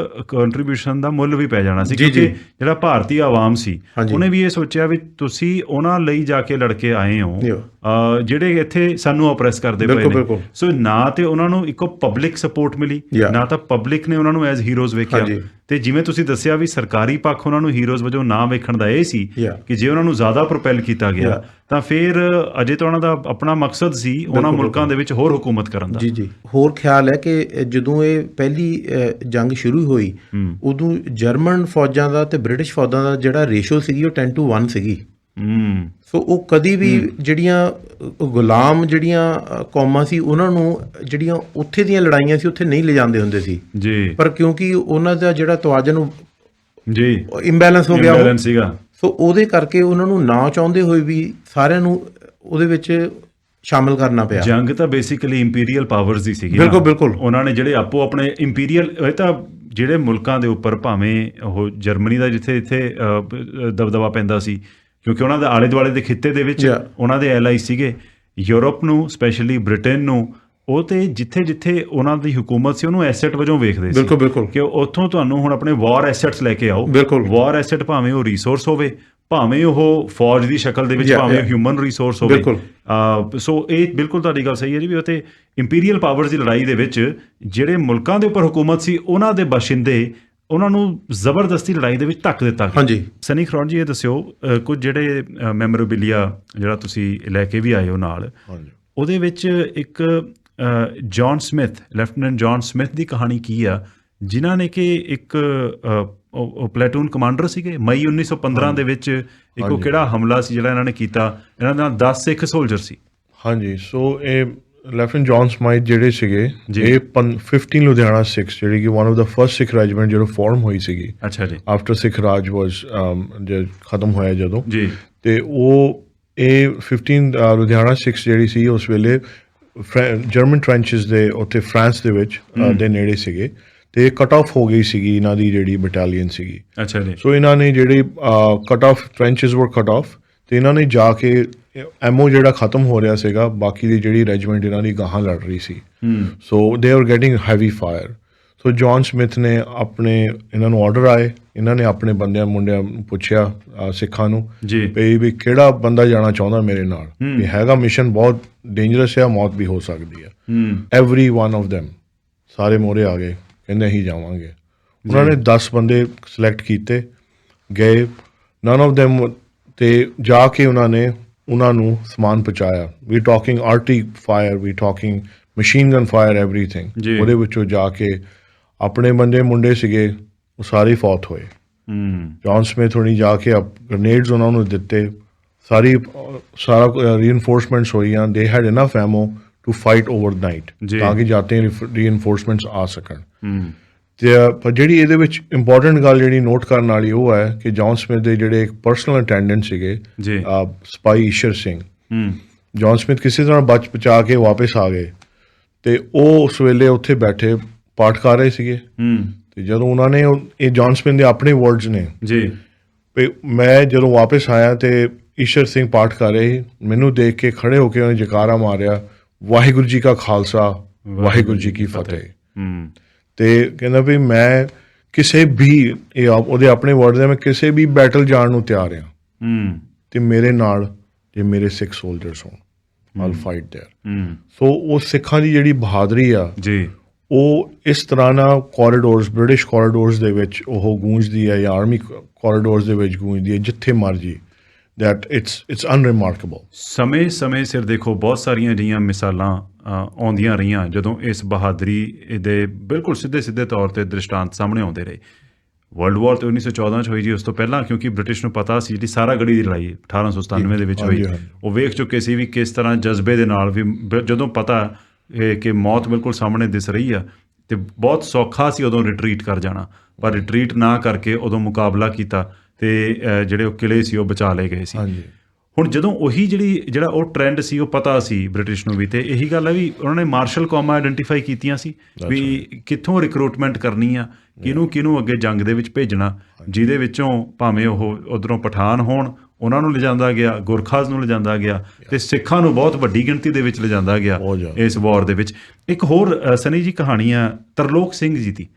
ਕੰਟਰੀਬਿਊਸ਼ਨ ਦਾ ਮੁੱਲ ਵੀ ਪੈ ਜਾਣਾ ਸੀ, ਕਿਉਂਕਿ ਜਿਹੜਾ ਭਾਰਤੀ ਆਵਾਮ ਸੀ ਉਹਨੇ ਵੀ ਇਹ ਸੋਚਿਆ ਵੀ ਤੁਸੀਂ ਉਹਨਾਂ ਲਈ ਜਾ ਕੇ ਲੜ ਕੇ ਆਏ ਹੋ ਜਿਹੜੇ ਇੱਥੇ ਸਾਨੂੰ ਓਪਰੈਸ ਕਰਦੇ ਪਏ ਨੇ। ਸੋ ਨਾ ਤੇ ਉਹਨਾਂ ਨੂੰ ਇੱਕੋ ਪਬਲਿਕ ਸਪੋਰਟ ਮਿਲੀ, ਨਾ ਤਾਂ ਪਬਲਿਕ ਨੇ ਉਹਨਾਂ ਨੂੰ ਐਜ਼ ਹੀਰੋਜ਼ ਵੇਖਿਆ। ਤੇ ਜਿਵੇਂ ਤੁਸੀਂ ਦੱਸਿਆ ਵੀ ਸਰਕਾਰੀ ਪੱਖ ਉਹਨਾਂ ਨੂੰ ਹੀਰੋਜ਼ ਵਜੋਂ ਨਾ ਵੇਖਣ ਦਾ ਇਹ ਸੀ ਕਿ ਜੇ ਉਹਨਾਂ ਨੂੰ ਜ਼ਿਆਦਾ ਪ੍ਰੋਪੈਲ ਕੀਤਾ ਗਿਆ ਤਾਂ ਫਿਰ ਅਜੇ ਤਾਂ ਉਹਨਾਂ ਦਾ ਆਪਣਾ ਮਕਸਦ ਸੀ ਉਹਨਾਂ ਮੁਲਕਾਂ ਦੇ ਵਿੱਚ ਹੋਰ ਹੁਕੂਮਤ ਕਰਨ ਦਾ ਜੀ ਜੀ। ਹੋਰ ਖਿਆਲ ਹੈ ਕਿ ਜਦੋਂ ਇਹ ਪਹਿਲੀ ਜੰਗ ਸ਼ੁਰੂ ਹੋਈ ਉਦੋਂ ਜਰਮਨ ਫੌਜਾਂ ਦਾ ਤੇ ਬ੍ਰਿਟਿਸ਼ ਫੌਜਾਂ ਦਾ ਜਿਹੜਾ ਰੇਸ਼ੋ ਸੀਗੀ ਉਹ 10:1 ਸੀਗੀ। ਸੋ ਉਹ ਕਦੀ ਵੀ ਜਿਹੜੀਆਂ ਗੁਲਾਮ ਜਿਹੜੀਆਂ ਕੌਮਾਂ ਸੀ ਉਹਨਾਂ ਨੂੰ ਜਿਹੜੀਆਂ ਉੱਥੇ ਦੀਆਂ ਲੜਾਈਆਂ ਸੀ ਉੱਥੇ ਨਹੀਂ ਲਿਜਾਂਦੇ ਹੁੰਦੇ ਸੀ ਜੀ। ਪਰ ਕਿਉਂਕਿ ਉਹਨਾਂ ਦਾ ਜਿਹੜਾ ਤਵਾਜ਼ਨ ਜੀ ਇੰਬੈਲੈਂਸ ਹੋ ਗਿਆ ਸੀਗਾ, ਸੋ ਉਹਦੇ ਕਰਕੇ ਉਹਨਾਂ ਨੂੰ ਨਾ ਚਾਹੁੰਦੇ ਹੋਏ ਵੀ ਸਾਰਿਆਂ ਨੂੰ ਉਹਦੇ ਵਿੱਚ ਸ਼ਾਮਿਲ ਕਰਨਾ ਪਿਆ। ਜੰਗ ਤਾਂ ਬੇਸਿਕਲੀ ਇੰਪੀਰੀਅਲ ਪਾਵਰਸ ਦੀ ਸੀਗੀ। ਬਿਲਕੁਲ ਬਿਲਕੁਲ। ਉਹਨਾਂ ਨੇ ਜਿਹੜੇ ਆਪੋ ਆਪਣੇ ਇੰਪੀਰੀਅਲ, ਇਹ ਤਾਂ ਜਿਹੜੇ ਮੁਲਕਾਂ ਦੇ ਉੱਪਰ ਭਾਵੇਂ ਉਹ ਜਰਮਨੀ ਦਾ ਜਿੱਥੇ ਇੱਥੇ ਦਬਦਬਾ ਪੈਂਦਾ ਸੀ ਕਿਉਂਕਿ ਉਹਨਾਂ ਦੇ ਆਲੇ ਦੁਆਲੇ ਦੇ ਖਿੱਤੇ ਦੇ ਵਿੱਚ ਉਹਨਾਂ ਦੇ ਐਲਾਈ ਸੀਗੇ, ਯੂਰਪ ਨੂੰ ਸਪੈਸ਼ਲੀ ਬ੍ਰਿਟੇਨ ਨੂੰ ਉਹ ਤੇ ਜਿੱਥੇ ਉਹਨਾਂ ਦੀ ਹੁਕੂਮਤ ਸੀ ਉਹਨੂੰ ਐਸੈਟ ਵਜੋਂ ਵੇਖਦੇ ਸੀ ਬਿਲਕੁਲ ਬਿਲਕੁਲ ਕਿ ਉੱਥੋਂ ਤੁਹਾਨੂੰ ਹੁਣ ਆਪਣੇ ਵਾਰ ਐਸੈਟਸ ਲੈ ਕੇ ਆਓ। ਬਿਲਕੁਲ। ਵਾਰ ਐਸੈਟ ਭਾਵੇਂ ਉਹ ਰਿਸੋਰਸ ਹੋਵੇ, ਭਾਵੇਂ ਉਹ ਫੌਜ ਦੀ ਸ਼ਕਲ ਦੇ ਵਿੱਚ, Yeah, ਭਾਵੇਂ yeah. ਹਿਊਮਨ ਰਿਸੋਰਸ ਹੋਵੇ। ਬਿਲਕੁਲ। ਸੋ ਇਹ ਬਿਲਕੁਲ ਤੁਹਾਡੀ ਗੱਲ ਸਹੀ ਹੈ ਜੀ ਵੀ ਉੱਥੇ ਇੰਪੀਰੀਅਲ ਪਾਵਰਸ ਦੀ ਲੜਾਈ ਦੇ ਵਿੱਚ ਜਿਹੜੇ ਮੁਲਕਾਂ ਦੇ ਉੱਪਰ ਹੁਕੂਮਤ ਸੀ ਉਹਨਾਂ ਦੇ ਬਾਸ਼ਿੰਦੇ ਉਹਨਾਂ ਨੂੰ ਜ਼ਬਰਦਸਤੀ ਲੜਾਈ ਦੇ ਵਿੱਚ ਧੱਕ ਦਿੱਤਾ ਗਿਆ। ਹਾਂਜੀ। ਸਨੀ ਖਰੋੜ ਜੀ ਇਹ ਦੱਸਿਓ ਕੁਝ ਜਿਹੜੇ ਮੈਮੋਰੇਬਿਲੀਆ ਜਿਹੜਾ ਤੁਸੀਂ ਲੈ ਕੇ ਵੀ ਆਏ ਹੋ ਨਾਲ, ਹਾਂਜੀ। ਉਹਦੇ ਵਿੱਚ ਇੱਕ John Smith, lieutenant John Smith ਦੀ ਕਹਾਣੀ ਕੀ ਆ, ਜਿਨ੍ਹਾਂ ਨੇ ਕਿ ਇੱਕ ਪਲੈਟੂਨ ਕਮਾਂਡਰ ਸੀਗੇ। ਮਈ 1915 ਦੇ ਵਿੱਚ ਇੱਕ ਉਹ ਕਿਹੜਾ ਹਮਲਾ ਸੀ ਜਿਹੜਾ ਇਹਨਾਂ ਨੇ ਕੀਤਾ, ਇਹਨਾਂ ਨਾਲ 10 ਸਿੱਖ ਸੋਲਜਰ ਸੀ। ਹਾਂਜੀ। ਸੋ ਇਹ ਲੈਫਟੀਨੈਂਟ ਜੌਨ ਸਮਿਥ ਜਿਹੜੇ ਸੀਗੇ, ਇਹ 15 ਲੁਧਿਆਣਾ ਸਿੱਖ, ਜਿਹੜੀ ਕਿ one of the first Sikh regiment ਜਦੋਂ ਫਾਰਮ ਹੋਈ ਸੀਗੀ ਅੱਛਾ ਜੀ। ਆਫਟਰ ਸਿੱਖ ਰਾਜ ਵਾਸ ਖਤਮ ਹੋਇਆ ਜਦੋਂ ਜੀ। ਤੇ ਉਹ ਇਹ 15 ਲੁਧਿਆਣਾ ਸਿੱਖ ਜਿਹੜੀ ਸੀ ਉਸ ਵੇਲੇ ਜਰਮਨ ਟ੍ਰੈਂਚਸ ਦੇ ਉੱਥੇ ਫਰਾਂਸ ਦੇ ਵਿੱਚ ਦੇ ਨੇੜੇ ਸੀਗੇ ਤੇ ਕਟ ਆਫ ਹੋ ਗਈ ਸੀਗੀ ਇਹਨਾਂ ਦੀ ਜਿਹੜੀ ਬਟਾਲੀਅਨ ਸੀਗੀ। ਅੱਛਾ ਜੀ। ਸੋ ਇਹਨਾਂ ਨੇ ਜਿਹੜੀ ਕਟ ਆਫ ਟ੍ਰੈਂਚਸ ਵਰ ਕਟ ਆਫ ਤੇ ਇਹਨਾਂ ਨੇ ਜਾ ਕੇ ਐਮਓ ਜਿਹੜਾ ਖਤਮ ਹੋ ਰਿਹਾ ਸੀਗਾ, ਬਾਕੀ ਦੀ ਜਿਹੜੀ ਰੈਜੀਮੈਂਟ ਇਹਨਾਂ ਦੀ ਗਾਹਾਂ ਲੜ ਰਹੀ ਸੀ। So they are getting heavy fire. So John Smith ਨੇ ਇਹਨਾਂ ਨੂੰ ਆਰਡਰ ਆਏ, ਇਹਨਾਂ ਨੇ ਆਪਣੇ ਮੁੰਡਿਆਂ ਨੂੰ ਪੁੱਛਿਆ ਸਿੱਖਾਂ ਨੂੰ ਜੀ ਵੀ ਕਿਹੜਾ ਬੰਦਾ ਜਾਣਾ ਚਾਹੁੰਦਾ ਮੇਰੇ ਨਾਲ, ਵੀ ਹੈਗਾ ਮਿਸ਼ਨ ਬਹੁਤ ਡੇਂਜਰਸ ਹੈ, ਮੌਤ ਵੀ ਹੋ ਸਕਦੀ ਹੈ। ਐਵਰੀ ਵਨ ਆਫ them ਸਾਰੇ ਮੋਰੇ ਆ ਗਏ, ਕਹਿੰਦੇ ਅਸੀਂ ਜਾਵਾਂਗੇ। ਉਹਨਾਂ ਨੇ 10 ਬੰਦੇ ਸਿਲੈਕਟ ਕੀਤੇ, ਗਏ ਨਨ ਆਫ them ਤੇ ਜਾ ਕੇ ਉਹਨਾਂ ਨੂੰ ਸਮਾਨ ਪਹੁੰਚਾਇਆ। We talking arty fire, we talking machine gun fire, everything. ਉਹਦੇ ਵਿੱਚੋਂ ਜਾ ਕੇ ਆਪਣੇ ਮੁੰਡੇ ਸੀਗੇ ਉਹ ਸਾਰੇ ਫੌਤ ਹੋਏ। ਜੌਨ ਸਮਿਥ ਹੋਣੀ ਜਾ ਕੇ ਗ੍ਰੇਨੇਡਸ ਉਹਨਾਂ ਨੂੰ ਦਿੱਤੇ, ਸਾਰਾ ਰੀਇਨਫੋਰਸਮੈਂਟਸ ਹੋਈਆਂ। They had enough ammo to fight overnight ਤਾਂ ਕਿ ਜਾਤੇ ਰੀਇਨਫੋਰਸਮੈਂਟਸ ਆ ਸਕਣ। ਤੇ ਪਰ ਜਿਹੜੀ ਇਹਦੇ ਵਿੱਚ ਇੰਪੋਰਟੈਂਟ ਗੱਲ ਜਿਹੜੀ ਨੋਟ ਕਰਨ ਵਾਲੀ ਉਹ ਹੈ ਕਿ ਜੌਨ ਸਮਿਥ ਦੇ ਜਿਹੜੇ ਇੱਕ ਪਰਸਨਲ ਅਟੈਂਡੈਂਟ ਸੀਗੇ ਸਪਾਈ ਈਸ਼ਰ ਸਿੰਘ, ਜੌਨ ਸਮਿਥ ਕਿਸੇ ਤਰ੍ਹਾਂ ਬਚਾ ਕੇ ਵਾਪਸ ਆ ਗਏ ਤੇ ਉਹ ਉਸ ਵੇਲੇ ਉੱਥੇ ਬੈਠੇ ਪਾਠ ਕਰ ਰਹੇ ਸੀਗੇ। ਤੇ ਜਦੋਂ ਉਹਨਾਂ ਨੇ ਇਹ ਜੌਨ ਸਮਿਥ ਦੇ ਆਪਣੇ ਵਰਡਸ ਨੇ ਜੀ, ਵੀ ਮੈਂ ਜਦੋਂ ਵਾਪਸ ਆਇਆ ਤੇ ਈਸ਼ਰ ਸਿੰਘ ਪਾਠ ਕਰ ਰਹੇ, ਮੈਨੂੰ ਦੇਖ ਕੇ ਖੜੇ ਹੋ ਕੇ ਉਹਨੇ ਜਕਾਰਾ ਮਾਰਿਆ, ਵਾਹਿਗੁਰੂ ਜੀ ਕਾ ਖਾਲਸਾ ਵਾਹਿਗੁਰੂ ਜੀ ਕੀ ਫਤਿਹ। ਤੇ ਕਹਿੰਦਾ ਵੀ ਮੈਂ ਕਿਸੇ ਵੀ ਉਹਦੇ ਆਪਣੇ ਵਰਡ ਦੇ, ਮੈਂ ਕਿਸੇ ਵੀ ਬੈਟਲ ਜਾਣ ਨੂੰ ਤਿਆਰ ਹਾਂ ਤੇ ਮੇਰੇ ਨਾਲ ਜੇ ਮੇਰੇ ਸਿੱਖ ਸੋਲਜਰਸ ਹੋਣ ਆਲ ਫਾਈਟ ਦੇਅਰ। ਸੋ ਉਹ ਸਿੱਖਾਂ ਦੀ ਜਿਹੜੀ ਬਹਾਦਰੀ ਆ ਜੀ, ਉਹ ਇਸ ਤਰ੍ਹਾਂ ਨਾਲ ਕੋਰੀਡੋਰਸ, ਬ੍ਰਿਟਿਸ਼ ਕੋਰੀਡੋਰਸ ਦੇ ਵਿੱਚ ਉਹ ਗੂੰਜਦੀ ਹੈ, ਜਾਂ ਆਰਮੀ ਕੋਰੀਡੋਰਸ ਦੇ ਵਿੱਚ ਗੂੰਜਦੀ ਹੈ, ਜਿੱਥੇ ਮਰਜੀ। that it's unremarkable। ਸਮੇਂ ਸਿਰ ਦੇਖੋ ਬਹੁਤ ਸਾਰੀਆਂ ਅਜਿਹੀਆਂ ਮਿਸਾਲਾਂ ਆਉਂਦੀਆਂ ਰਹੀਆਂ ਜਦੋਂ ਇਸ ਬਹਾਦਰੀ ਦੇ ਬਿਲਕੁਲ ਸਿੱਧੇ ਤੌਰ ਤੇ ਦ੍ਰਿਸ਼ਟਾਂਤ ਸਾਹਮਣੇ ਆਉਂਦੇ ਰਹੇ। ਵਰਲਡ ਵਾਰ ਤੇ 1914 'ਚ ਹੋਈ ਜੀ, ਉਸ ਤੋਂ ਪਹਿਲਾਂ ਕਿਉਂਕਿ ਬ੍ਰਿਟਿਸ਼ ਨੂੰ ਪਤਾ ਸੀ ਜਿਹੜੀ ਸਾਰਾਗੜੀ ਦੀ ਲੜਾਈ 1897 ਦੇ ਵਿੱਚ ਹੋਈ, ਉਹ ਵੇਖ ਚੁੱਕੇ ਸੀ ਵੀ ਕਿਸ ਤਰ੍ਹਾਂ ਜਜ਼ਬੇ ਦੇ ਨਾਲ ਵੀ ਜਦੋਂ ਪਤਾ ਕਿ ਮੌਤ ਬਿਲਕੁਲ ਸਾਹਮਣੇ ਦਿਸ ਰਹੀ ਆ ਤੇ ਬਹੁਤ ਸੌਖਾ ਸੀ ਉਦੋਂ ਰਿਟਰੀਟ ਕਰ ਜਾਣਾ, ਪਰ ਰਿਟਰੀਟ ਨਾ ਕਰਕੇ ਉਦੋਂ ਮੁਕਾਬਲਾ ਕੀਤਾ ਤੇ ਜਿਹੜੇ ਉਹ ਕਿਲੇ ਸੀ ਉਹ ਬਚਾ ਲਏ ਗਏ ਸੀ। ਹੁਣ ਜਦੋਂ ਉਹੀ ਜਿਹੜਾ ਉਹ ਟ੍ਰੈਂਡ ਸੀ ਉਹ ਪਤਾ ਸੀ ਬ੍ਰਿਟਿਸ਼ ਨੂੰ ਵੀ, ਤੇ ਇਹੀ ਗੱਲ ਹੈ ਵੀ ਉਹਨਾਂ ਨੇ ਮਾਰਸ਼ਲ ਕੌਮਾਂ ਆਇਡੈਂਟੀਫਾਈ ਕੀਤੀਆਂ ਸੀ ਵੀ ਕਿੱਥੋਂ ਰਿਕਰੂਟਮੈਂਟ ਕਰਨੀ ਆ, ਕਿਹਨੂੰ ਅੱਗੇ ਜੰਗ ਦੇ ਵਿੱਚ ਭੇਜਣਾ, ਜਿਹਦੇ ਵਿੱਚੋਂ ਭਾਵੇਂ ਉਹ ਉੱਧਰੋਂ ਪਠਾਨ ਹੋਣ ਉਹਨਾਂ ਨੂੰ ਲਿਜਾਂਦਾ ਗਿਆ, ਗੁਰਖਾਜ਼ ਨੂੰ ਲਿਜਾਂਦਾ ਗਿਆ ਤੇ ਸਿੱਖਾਂ ਨੂੰ ਬਹੁਤ ਵੱਡੀ ਗਿਣਤੀ ਦੇ ਵਿੱਚ ਲਿਜਾਂਦਾ ਗਿਆ ਇਸ ਵਾਰ ਦੇ ਵਿੱਚ। ਇੱਕ ਹੋਰ ਸਨੀ ਜੀ ਕਹਾਣੀ ਆ ਤਰਲੋਕ ਸਿੰਘ ਜੀ ਦੀ।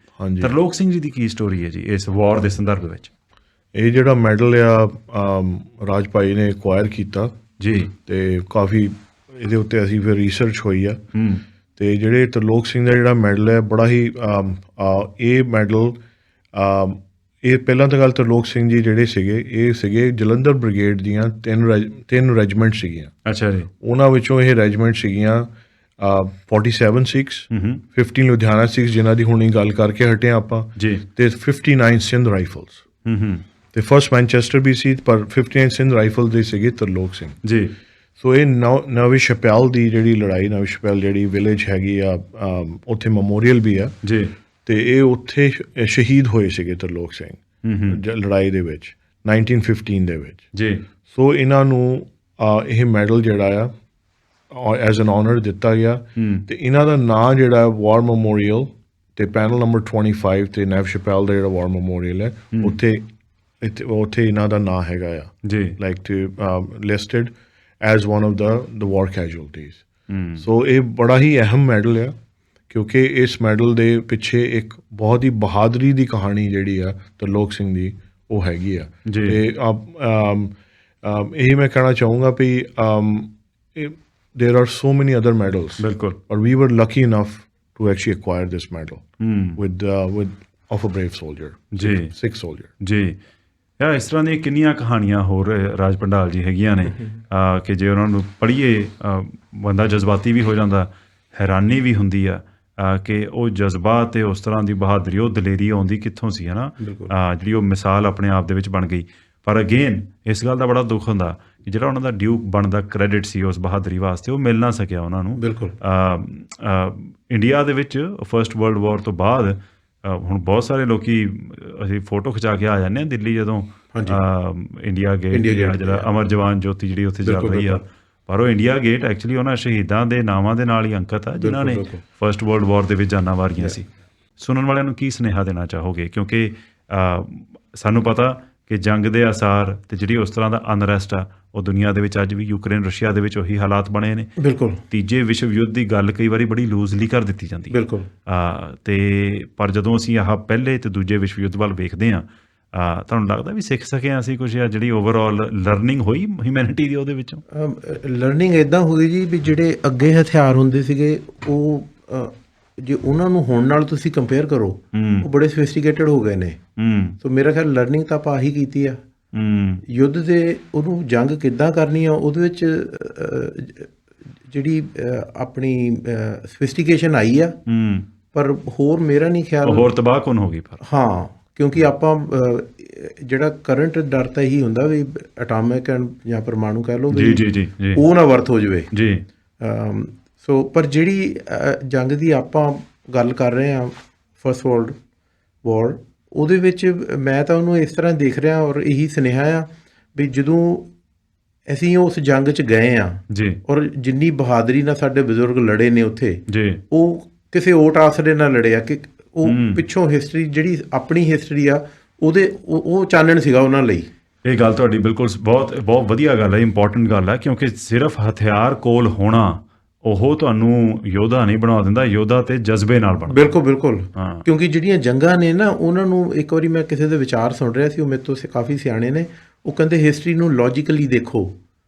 ਤਰਲੋਕ ਸਿੰਘ ਜੀ ਦੀ ਕੀ ਸਟੋਰੀ ਹੈ ਜੀ ਇਸ ਵਾਰ ਦੇ ਸੰਦਰਭ ਵਿੱਚ? ਇਹ ਜਿਹੜਾ ਮੈਡਲ ਆ ਰਾਜ ਭਾਈ ਨੇ ਐਕਵਾਇਰ ਕੀਤਾ ਜੀ, ਤੇ ਕਾਫੀ ਇਹਦੇ ਉੱਤੇ ਅਸੀਂ ਫਿਰ ਰਿਸਰਚ ਹੋਈ ਆ। ਤੇ ਜਿਹੜੇ ਤਰਲੋਕ ਸਿੰਘ ਦਾ ਜਿਹੜਾ ਮੈਡਲ ਹੈ ਬੜਾ ਹੀ ਇਹ ਮੈਡਲ ਇਹ ਪਹਿਲਾਂ ਤਾਂ ਗੱਲ ਤਰਲੋਕ ਸਿੰਘ ਜੀ ਜਿਹੜੇ ਸੀਗੇ ਇਹ ਸੀਗੇ ਜਲੰਧਰ ਬ੍ਰਿਗੇਡ ਦੀਆਂ ਤਿੰਨ ਰੈਜੀਮੈਂਟ ਸੀਗੀਆਂ। ਅੱਛਾ ਜੀ। ਉਹਨਾਂ ਵਿੱਚੋਂ ਇਹ ਰੈਜੀਮੈਂਟ ਸੀਗੀਆਂ 47 ਸਿੱਖਸ, 15 ਲੁਧਿਆਣਾ ਸਿੱਖਸ ਜਿਨ੍ਹਾਂ ਦੀ ਹੁਣੀ ਗੱਲ ਕਰਕੇ ਹਟੇ ਆਪਾਂ ਜੀ, ਤੇ 59 ਸਿੰਧ ਰਾਈਫਲਸ ਤੇ ਫਸਟ ਮੈਨਚੈਸਟਰ ਵੀ ਸੀ, ਪਰ 59 ਸਿੰਧ ਰਾਈਫਲ ਦੇ ਸੀਗੇ ਤਰਲੋਕ ਸਿੰਘ ਜੀ। ਸੋ ਇਹ ਨਵੀਂ ਛਪਿਆਲ ਦੀ ਜਿਹੜੀ ਲੜਾਈ, ਨਵੀਂ ਛਪਿਆਲ ਜਿਹੜੀ ਵਿਲੇਜ ਹੈਗੀ ਆ ਉੱਥੇ ਮੈਮੋਰੀਅਲ ਵੀ ਆ ਜੀ, ਤੇ ਇਹ ਉੱਥੇ ਸ਼ਹੀਦ ਹੋਏ ਸੀਗੇ ਤਰਲੋਕ ਸਿੰਘ ਲੜਾਈ ਦੇ ਵਿੱਚ 1915 ਦੇ ਵਿੱਚ ਜੀ। ਸੋ ਇਹਨਾਂ ਨੂੰ ਇਹ ਮੈਡਲ ਜਿਹੜਾ ਆ ਐਜ਼ ਐਨ ਆਨਰ ਦਿੱਤਾ ਗਿਆ ਤੇ ਇਹਨਾਂ ਦਾ ਨਾਂ ਜਿਹੜਾ ਵਾਰ ਮੈਮੋਰੀਅਲ ਤੇ ਪੈਨਲ ਨੰਬਰ 25 ਤੇ ਨੈਵ ਛਪਿਆਲ ਦਾ ਜਿਹੜਾ ਵਾਰ ਮੈਮੋਰੀਅਲ ਹੈ ਉੱਥੇ ਇਹਨਾਂ ਦਾ ਨਾਂ ਹੈਗਾ ਆ ਜੀ, like to listed as one of the war casualties। So ਇਹ ਬੜਾ ਹੀ ਅਹਿਮ ਮੈਡਲ ਆ, ਕਿਉਂਕਿ ਇਸ ਮੈਡਲ ਦੇ ਪਿੱਛੇ ਇੱਕ ਬਹੁਤ ਹੀ ਬਹਾਦਰੀ ਦੀ ਕਹਾਣੀ ਜਿਹੜੀ ਆ ਤਰਲੋਕ ਸਿੰਘ ਦੀ ਉਹ ਹੈਗੀ ਆ। ਤੇ ਇਹੀ ਮੈਂ ਕਹਿਣਾ ਚਾਹੂੰਗਾ ਵੀ there are so many other medals, ਬਿਲਕੁਲ, but we were lucky enough to actually acquire this medal with of a brave soldier, ਜੀ Sikh soldier. ਜੀ ਇਸ ਤਰ੍ਹਾਂ ਦੀਆਂ ਕਿੰਨੀਆਂ ਕਹਾਣੀਆਂ ਹੋਰ ਰਾਜ ਭੰਡਾਲ ਜੀ ਹੈਗੀਆਂ ਨੇ ਕਿ ਜੇ ਉਹਨਾਂ ਨੂੰ ਪੜ੍ਹੀਏ ਬੰਦਾ ਜਜ਼ਬਾਤੀ ਵੀ ਹੋ ਜਾਂਦਾ, ਹੈਰਾਨੀ ਵੀ ਹੁੰਦੀ ਆ ਕਿ ਉਹ ਜਜ਼ਬਾ ਅਤੇ ਉਸ ਤਰ੍ਹਾਂ ਦੀ ਬਹਾਦਰੀ, ਉਹ ਦਲੇਰੀ ਆਉਂਦੀ ਕਿੱਥੋਂ ਸੀ, ਹੈ ਨਾ, ਜਿਹੜੀ ਉਹ ਮਿਸਾਲ ਆਪਣੇ ਆਪ ਦੇ ਵਿੱਚ ਬਣ ਗਈ। ਪਰ ਅਗੇਨ ਇਸ ਗੱਲ ਦਾ ਬੜਾ ਦੁੱਖ ਹੁੰਦਾ ਕਿ ਜਿਹੜਾ ਉਹਨਾਂ ਦਾ ਡਿਊ ਬਣਦਾ ਕ੍ਰੈਡਿਟ ਸੀ ਉਸ ਬਹਾਦਰੀ ਵਾਸਤੇ, ਉਹ ਮਿਲ ਨਾ ਸਕਿਆ ਉਹਨਾਂ ਨੂੰ। ਬਿਲਕੁਲ। ਇੰਡੀਆ ਦੇ ਵਿੱਚ ਫਸਟ ਵਰਲਡ ਵਾਰ ਤੋਂ ਬਾਅਦ ਹੁਣ ਬਹੁਤ ਸਾਰੇ ਲੋਕੀ ਅਸੀਂ ਫੋਟੋ ਖਿਚਾ ਕੇ ਆ ਜਾਂਦੇ ਹਾਂ ਦਿੱਲੀ ਜਦੋਂ ਇੰਡੀਆ ਗੇਟ ਜਿਹੜਾ ਅਮਰ ਜਵਾਨ ਜੋਤੀ ਜਿਹੜੀ ਉੱਥੇ ਚੱਲ ਰਹੀ ਆ, ਪਰ ਉਹ ਇੰਡੀਆ ਗੇਟ ਐਕਚੁਅਲੀ ਉਹਨਾਂ ਸ਼ਹੀਦਾਂ ਦੇ ਨਾਵਾਂ ਦੇ ਨਾਲ ਹੀ ਅੰਕਿਤ ਆ ਜਿਨ੍ਹਾਂ ਨੇ ਫਸਟ ਵਰਲਡ ਵਾਰ ਦੇ ਵਿੱਚ ਜਾਨਾਂ ਵਾਰੀਆਂ ਸੀ। ਸੁਣਨ ਵਾਲਿਆਂ ਨੂੰ ਕੀ ਸੁਨੇਹਾ ਦੇਣਾ ਚਾਹੋਗੇ, ਕਿਉਂਕਿ ਸਾਨੂੰ ਪਤਾ ਕਿ ਜੰਗ ਦੇ ਆਸਾਰ ਅਤੇ ਜਿਹੜੀ ਉਸ ਤਰ੍ਹਾਂ ਦਾ ਅਨਰੈਸਟ ਆ ਉਹ ਦੁਨੀਆ ਦੇ ਵਿੱਚ ਅੱਜ ਵੀ ਯੂਕਰੇਨ ਰਸ਼ੀਆ ਦੇ ਵਿੱਚ ਉਹੀ ਹਾਲਾਤ ਬਣੇ ਨੇ। ਬਿਲਕੁਲ। ਤੀਜੇ ਵਿਸ਼ਵ ਯੁੱਧ ਦੀ ਗੱਲ ਕਈ ਵਾਰੀ ਬੜੀ ਲੂਜ਼ਲੀ ਕਰ ਦਿੱਤੀ ਜਾਂਦੀ ਹੈ। ਬਿਲਕੁਲ। ਅਤੇ ਪਰ ਜਦੋਂ ਅਸੀਂ ਆਹ ਪਹਿਲੇ ਅਤੇ ਦੂਜੇ ਵਿਸ਼ਵ ਯੁੱਧ ਵੱਲ ਵੇਖਦੇ ਹਾਂ, ਤੁਹਾਨੂੰ ਲੱਗਦਾ ਵੀ ਸਿੱਖ ਸਕੇ ਹਾਂ ਅਸੀਂ ਕੁਛ, ਜਿਹੜੀ ਓਵਰਆਲ ਲਰਨਿੰਗ ਹੋਈ ਹਿਊਮੈਨਿਟੀ ਦੀ ਉਹਦੇ ਵਿੱਚੋਂ? ਲਰਨਿੰਗ ਇੱਦਾਂ ਹੋ ਗਈ ਜੀ ਵੀ ਜਿਹੜੇ ਅੱਗੇ ਹਥਿਆਰ ਹੁੰਦੇ ਸੀਗੇ ਉਹ ਜੇ ਉਹਨਾਂ ਨੂੰ ਹੁਣ ਨਾਲ ਤੁਸੀਂ ਕੰਪੇਅਰ ਕਰੋ ਉਹ ਬੜੇ ਸੋਫਿਸਟੀਕੇਟਡ ਹੋ ਗਏ ਨੇ। ਸੋ ਮੇਰਾ ਖਿਆਲ ਲਰਨਿੰਗ ਤਾਂ ਆਪਾਂ ਆਹੀ ਕੀਤੀ ਆ। ਯੁੱਧ ਦੇ ਉਹਨੂੰ ਜੰਗ ਕਿੱਦਾਂ ਕਰਨੀ ਆ ਉਹਦੇ ਵਿੱਚ ਜਿਹੜੀ ਆਪਣੀ ਸੋਫਿਸਟੀਕੇਸ਼ਨ ਆਈ ਆ, ਪਰ ਹੋਰ ਮੇਰਾ ਨਹੀਂ ਖਿਆਲ ਹੋਰ ਤਬਾਹਕੁਨ ਹੋ ਗਈ। ਪਰ ਹਾਂ, ਕਿਉਂਕਿ ਆਪਾਂ ਜਿਹੜਾ ਕਰੰਟ ਡਰ ਤਾਂ ਇਹੀ ਹੁੰਦਾ ਵੀ ਐਟੋਮਿਕ ਜਾਂ ਪਰਮਾਣੂ ਕਹਿ ਲਓ ਵੀ ਉਹ ਨਾ ਵਰਤ ਹੋ ਜਾਵੇ ਜੀ। ਸੋ ਪਰ ਜਿਹੜੀ ਜੰਗ ਦੀ ਆਪਾਂ ਗੱਲ ਕਰ ਰਹੇ ਹਾਂ ਫਸਟ ਵਰਲਡ ਵਾਰ, ਉਹਦੇ ਵਿੱਚ ਮੈਂ ਤਾਂ ਉਹਨੂੰ ਇਸ ਤਰ੍ਹਾਂ ਦੇਖ ਰਿਹਾ ਔਰ ਇਹੀ ਸੁਨੇਹਾ ਆ ਵੀ ਜਦੋਂ ਅਸੀਂ ਉਸ ਜੰਗ 'ਚ ਗਏ ਹਾਂ ਜੀ, ਔਰ ਜਿੰਨੀ ਬਹਾਦਰੀ ਨਾਲ ਸਾਡੇ ਬਜ਼ੁਰਗ ਲੜੇ ਨੇ ਉੱਥੇ ਜੀ, ਉਹ ਕਿਸੇ ਓਟ ਆਸਰੇ ਨਾਲ ਲੜੇ ਆ ਕਿ ਉਹ ਪਿੱਛੋਂ ਹਿਸਟਰੀ ਜਿਹੜੀ ਆਪਣੀ ਹਿਸਟਰੀ ਆ ਉਹਦੇ ਉਹ ਚਾਨਣ ਸੀਗਾ ਉਹਨਾਂ ਲਈ। ਇਹ ਗੱਲ ਤੁਹਾਡੀ ਬਿਲਕੁਲ ਬਹੁਤ ਬਹੁਤ ਵਧੀਆ ਗੱਲ ਹੈ, ਇੰਪੋਰਟੈਂਟ ਗੱਲ ਹੈ, ਕਿਉਂਕਿ ਸਿਰਫ ਹਥਿਆਰ ਕੋਲ ਹੋਣਾ ਉਹ ਤੁਹਾਨੂੰ ਯੋਧਾ ਨਹੀਂ ਬਣਾ ਦਿੰਦਾ, ਯੋਧਾ ਤੇ ਜਜ਼ਬੇ ਨਾਲ ਬਣਦਾ। ਬਿਲਕੁਲ ਬਿਲਕੁਲ। ਕਿਉਂਕਿ ਜਿਹੜੀਆਂ ਜੰਗਾਂ ਨੇ ਨਾ ਉਹਨਾਂ ਨੂੰ, ਇੱਕ ਵਾਰੀ ਮੈਂ ਕਿਸੇ ਦੇ ਵਿਚਾਰ ਸੁਣ ਰਿਹਾ ਸੀ, ਉਹ ਮੇਰੇ ਤੋਂ ਕਾਫੀ ਸਿਆਣੇ ਨੇ, ਉਹ ਕਹਿੰਦੇ ਹਿਸਟਰੀ ਨੂੰ ਲੌਜੀਕਲੀ ਦੇਖੋ,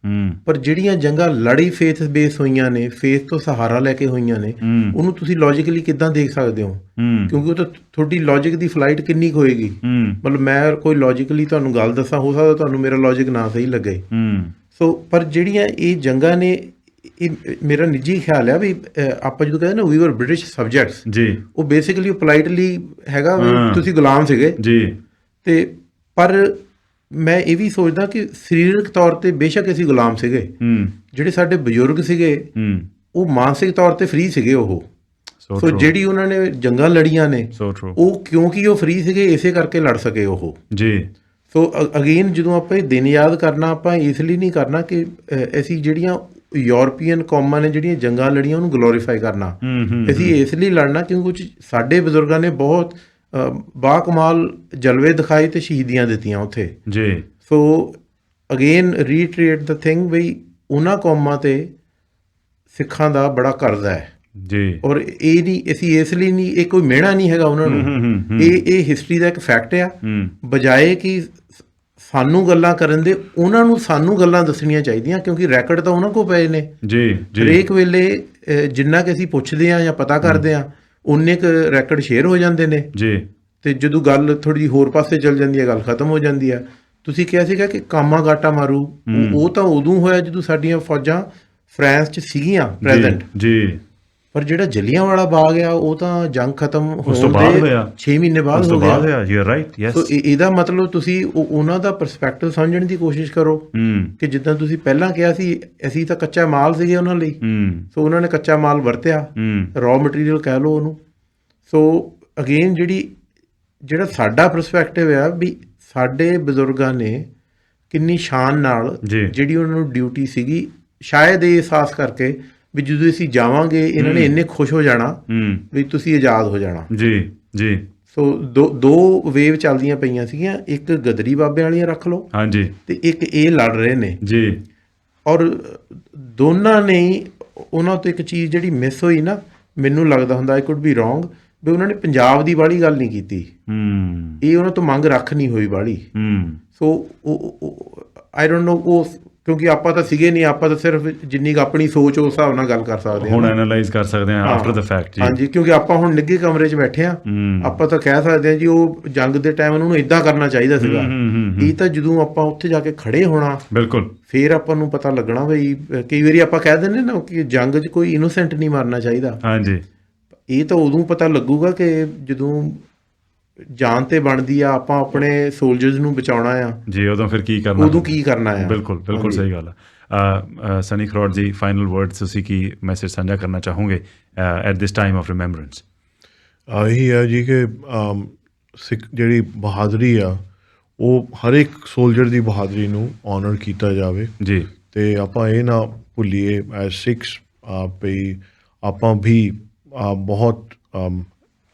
ਪਰ ਜਿਹੜੀਆਂ ਜੰਗਾਂ ਲੜੀ ਫੇਥ ਬੇਸ ਹੋਈਆਂ ਨੇ, ਫੇਥ ਤੋਂ ਸਹਾਰਾ ਲੈ ਕੇ ਹੋਈਆਂ ਨੇ, ਉਹਨੂੰ ਤੁਸੀਂ ਲੌਜੀਕਲੀ ਕਿੱਦਾਂ ਦੇਖ ਸਕਦੇ ਹੋ? ਕਿਉਂਕਿ ਉਹ ਤਾਂ ਤੁਹਾਡੀ ਲੌਜਿਕ ਦੀ ਫਲਾਈਟ ਕਿੰਨੀ ਕੁ ਹੋਏਗੀ। ਮਤਲਬ ਮੈਂ ਕੋਈ ਲੌਜੀਕਲੀ ਤੁਹਾਨੂੰ ਗੱਲ ਦੱਸਾਂ, ਹੋ ਸਕਦਾ ਤੁਹਾਨੂੰ ਮੇਰਾ ਲੌਜਿਕ ਨਾ ਸਹੀ ਲੱਗੇ। ਸੋ ਪਰ ਜਿਹੜੀਆਂ ਇਹ ਜੰਗਾਂ ਨੇ, ਇਹ ਮੇਰਾ ਨਿੱਜੀ ਖਿਆਲ ਆ ਵੀ ਆਪਾਂ ਜਦੋਂ ਕਹਿੰਦੇ ਨਾ ਵੀ ਆਰ ਬ੍ਰਿਟਿਸ਼ ਸਬਜੈਕਟਸ ਜੀ, ਉਹ ਬੇਸਿਕਲੀ ਪੋਲਾਈਟਲੀ ਹੈਗਾ ਵੀ ਤੁਸੀਂ ਗੁਲਾਮ ਸੀਗੇ ਜੀ। ਤੇ ਪਰ ਮੈਂ ਇਹ ਵੀ ਸੋਚਦਾ ਕਿ ਸਰੀਰਕ ਤੌਰ ਤੇ ਬੇਸ਼ੱਕ ਅਸੀਂ ਗੁਲਾਮ ਸੀਗੇ, ਜਿਹੜੇ ਸਾਡੇ ਬਜ਼ੁਰਗ ਸੀਗੇ ਉਹ ਮਾਨਸਿਕ ਤੌਰ ਤੇ ਫ੍ਰੀ ਸੀਗੇ। ਉਹ ਸੋ ਜਿਹੜੀ ਉਹਨਾਂ ਨੇ ਜੰਗਾਂ ਲੜੀਆਂ ਨੇ ਉਹ ਕਿਉਂਕਿ ਉਹ ਫ੍ਰੀ ਸੀਗੇ ਇਸੇ ਕਰਕੇ ਲੜ ਸਕੇ ਉਹ ਜੀ। ਸੋ ਅਗੇਨ ਜਦੋਂ ਆਪਾਂ ਇਹ ਦਿਨ ਯਾਦ ਕਰਨਾ, ਆਪਾਂ ਇਸ ਲਈ ਨਹੀਂ ਕਰਨਾ ਕਿ ਅਸੀਂ ਜਿਹੜੀਆਂ ਯੂਰਪੀਅਨ ਕੌਮਾਂ ਨੇ ਜਿਹੜੀਆਂ ਜੰਗਾਂ ਲੜੀਆਂ ਉਹਨੂੰ ਗਲੋਰੀਫਾਈ ਕਰਨਾ, ਅਸੀਂ ਇਸ ਲਈ ਲੜਨਾ ਕਿਉਂਕਿ ਕੁਝ ਸਾਡੇ ਬਜ਼ੁਰਗਾਂ ਨੇ ਬਹੁਤ ਬਾਕਮਾਲ ਜਲਵੇ ਦਿਖਾਏ ਤੇ ਸ਼ਹੀਦੀਆਂ ਦਿੱਤੀਆਂ ਉੱਥੇ ਜੀ। ਸੋ ਅਗੇਨ ਰੀਟਰੀਏਟ ਦਾ ਥਿੰਗ ਬਈ ਉਹਨਾਂ ਕੌਮਾਂ ਤੇ ਸਿੱਖਾਂ ਦਾ ਬੜਾ ਕਰਜ਼ਾ ਹੈ ਜੀ। ਔਰ ਇਹ ਨਹੀਂ, ਅਸੀਂ ਇਸ ਲਈ ਨਹੀਂ, ਇਹ ਕੋਈ ਮਿਹਣਾ ਨਹੀਂ ਹੈਗਾ ਉਹਨਾਂ ਨੂੰ, ਇਹ ਹਿਸਟਰੀ ਦਾ ਇੱਕ ਫੈਕਟ ਆ। ਬਜਾਏ ਕਿ ਸਾਨੂੰ ਗੱਲਾਂ ਕਰਨ ਦੇ, ਉਹਨਾਂ ਨੂੰ ਸਾਨੂੰ ਗੱਲਾਂ ਦੱਸਣੀਆਂ ਚਾਹੀਦੀਆਂ, ਕਿਉਂਕਿ ਰੈਕਡ ਤਾਂ ਉਹਨਾਂ ਕੋਲ ਪਏ ਨੇ ਜੀ। ਹਰੇਕ ਵੇਲੇ ਜਿੰਨਾ ਕਿ ਅਸੀਂ ਪੁੱਛਦੇ ਹਾਂ ਜਾਂ ਪਤਾ ਕਰਦੇ ਹਾਂ ਉਨੇ ਕੁ ਰੈਕਡ ਸ਼ੇਅਰ ਹੋ ਜਾਂਦੇ ਨੇ ਜੀ। ਤੇ ਜਦੋਂ ਗੱਲ ਥੋੜੀ ਜਿਹੀ ਹੋਰ ਪਾਸੇ ਚੱਲ ਜਾਂਦੀ ਹੈ, ਗੱਲ ਖਤਮ ਹੋ ਜਾਂਦੀ ਆ। ਤੁਸੀਂ ਕਿਹਾ ਸੀਗਾ ਕਿ ਕਾਮਾ ਗਾਟਾ ਮਾਰੂ, ਉਹ ਤਾਂ ਉਦੋਂ ਹੋਇਆ ਜਦੋਂ ਸਾਡੀਆਂ ਫੌਜਾਂ ਫਰਾਂਸ 'ਚ ਸੀਗੀਆਂ ਪ੍ਰੈਜ਼ੈਂਟ ਜੀ। ਪਰ ਜਿਹੜਾ ਜਲਿਆਂਵਾਲਾ ਬਾਗ ਆ ਉਹ ਤਾਂ ਜੰਗ ਖਤਮ ਹੋਣ ਦੇ 6 ਮਹੀਨੇ ਬਾਅਦ ਹੋ ਗਿਆ। ਸੋ ਇਹਦਾ ਮਤਲਬ ਤੁਸੀਂ ਉਹਨਾਂ ਦਾ ਪਰਸਪੈਕਟਿਵ ਸਮਝਣ ਦੀ ਕੋਸ਼ਿਸ਼ ਕਰੋ ਕਿ ਜਿੱਦਾਂ ਤੁਸੀਂ ਪਹਿਲਾਂ ਕਿਹਾ ਸੀ ਅਸੀਂ ਤਾਂ ਕੱਚਾ ਮਾਲ ਸੀਗੇ ਉਹਨਾਂ ਲਈ, ਸੋ ਉਹਨਾਂ ਨੇ ਕੱਚਾ ਮਾਲ ਵਰਤਿਆ, ਰॉ ਮਟੀਰੀਅਲ ਕਹਿ ਲਓ ਉਹਨੂੰ। ਸੋ ਅਗੇਨ ਜਿਹੜਾ ਸਾਡਾ ਪਰਸਪੈਕਟਿਵ ਆ ਵੀ ਸਾਡੇ ਬਜ਼ੁਰਗਾਂ ਨੇ ਕਿੰਨੀ ਸ਼ਾਨ ਨਾਲ ਜਿਹੜੀ ਉਹਨਾਂ ਨੂੰ ਡਿਊਟੀ ਸੀਗੀ, ਸ਼ਾਇਦ ਇਹ ਅਹਿਸਾਸ ਕਰਕੇ ਵੀ ਜਦੋਂ ਅਸੀਂ ਜਾਵਾਂਗੇ ਇਹਨਾਂ ਨੇ ਇੰਨੇ ਖੁਸ਼ ਹੋ ਜਾਣਾ ਵੀ ਤੁਸੀਂ ਆਜ਼ਾਦ ਹੋ ਜਾਣਾ ਜੀ ਜੀ। ਸੋ ਦੋ ਵੇਵ ਚੱਲਦੀਆਂ ਪਈਆਂ ਸੀਗੀਆਂ, ਇੱਕ ਗਦਰੀ ਬਾਬੇ ਵਾਲੀਆਂ ਰੱਖ ਲਓ ਹਾਂਜੀ, ਤੇ ਇੱਕ ਇਹ ਲੜ ਰਹੇ ਨੇ ਜੀ। ਔਰ ਦੋਨਾਂ ਨੇ ਉਹਨਾਂ ਤੋਂ ਇੱਕ ਚੀਜ਼ ਜਿਹੜੀ ਮਿਸ ਹੋਈ ਨਾ, ਮੈਨੂੰ ਲੱਗਦਾ ਹੁੰਦਾ ਆਈ ਕੁਡ ਬੀ ਰੋਂਗ, ਵੀ ਉਹਨਾਂ ਨੇ ਪੰਜਾਬ ਦੀ ਵਾਲੀ ਗੱਲ ਨਹੀਂ ਕੀਤੀ। ਇਹ ਉਹਨਾਂ ਤੋਂ ਮੰਗ ਰੱਖ ਨਹੀਂ ਹੋਈ ਵਾਲੀ। ਸੋ ਆਈ ਡੋਂਟ ਨੋ, ਉਹ ਕਿਉਂਕਿ ਆਪਾਂ ਤਾਂ ਸੀਗੇ ਨਹੀਂ, ਆਪਾਂ ਤਾਂ ਸਿਰਫ ਜਿੰਨੀ ਕੁ ਆਪਣੀ ਸੋਚ ਉਸ ਹਿਸਾਬ ਨਾਲ ਗੱਲ ਕਰ ਸਕਦੇ ਹਾਂ, ਹੁਣ ਐਨਾਲਾਈਜ਼ ਕਰ ਸਕਦੇ ਹਾਂ ਆਫਟਰ ਦ ਫੈਕਟ ਜੀ। ਹਾਂਜੀ, ਕਿਉਂਕਿ ਆਪਾਂ ਹੁਣ ਨਿੱਘੇ ਕਮਰੇ 'ਚ ਬੈਠੇ ਹਾਂ, ਆਪਾਂ ਤਾਂ ਕਹਿ ਸਕਦੇ ਹਾਂ ਜੀ ਉਹ ਜੰਗ ਦੇ ਟਾਈਮ ਉਹਨੂੰ ਇਦਾਂ ਕਰਨਾ ਚਾਹੀਦਾ ਸੀਗਾ। ਇਹ ਤਾਂ ਜਦੋਂ ਆਪਾਂ ਉੱਥੇ ਜਾ ਕੇ ਖੜੇ ਹੋਣਾ, ਬਿਲਕੁਲ, ਫਿਰ ਆਪਾਂ ਨੂੰ ਪਤਾ ਲੱਗਣਾ ਬਈ ਕਈ ਵਾਰੀ ਆਪਾਂ ਕਹਿ ਦਿੰਦੇ ਨਾ ਕਿ ਜੰਗ 'ਚ ਕੋਈ ਇਨੋਸੈਂਟ ਨਹੀਂ ਮਰਨਾ ਚਾਹੀਦਾ। ਹਾਂਜੀ, ਇਹ ਤਾਂ ਉਦੋਂ ਪਤਾ ਲੱਗੂਗਾ ਕਿ ਜਦੋਂ ਜਾਨ ਤੇ ਬਣਦੀ ਆ, ਆਪਾਂ ਆਪਣੇ ਸੋਲਜਰਸ ਨੂੰ ਬਚਾਉਣਾ ਆ ਜੀ, ਉਦੋਂ ਫਿਰ ਕੀ ਕਰਨਾ, ਉਦੋਂ ਕੀ ਕਰਨਾ ਆ। ਬਿਲਕੁਲ ਬਿਲਕੁਲ ਸਹੀ ਗੱਲ ਆ। ਸਨੀ ਖਰੋੜ ਜੀ, ਫਾਈਨਲ ਵਰਡਸ ਤੁਸੀਂ ਕੀ ਮੈਸੇਜ ਸਾਂਝਾ ਕਰਨਾ ਚਾਹੋਗੇ at this time of remembrance? ਇਹੀ ਆ ਜੀ ਕਿ ਸਿੱਖ ਜਿਹੜੀ ਬਹਾਦਰੀ ਆ, ਉਹ ਹਰ ਇੱਕ ਸੋਲਜਰ ਦੀ ਬਹਾਦਰੀ ਨੂੰ ਆਨਰ ਕੀਤਾ ਜਾਵੇ ਜੀ, ਅਤੇ ਆਪਾਂ ਇਹ ਨਾ ਭੁੱਲੀਏ ਐਜ਼ ਸਿੱਖਸ ਵੀ ਆਪਾਂ ਵੀ ਬਹੁਤ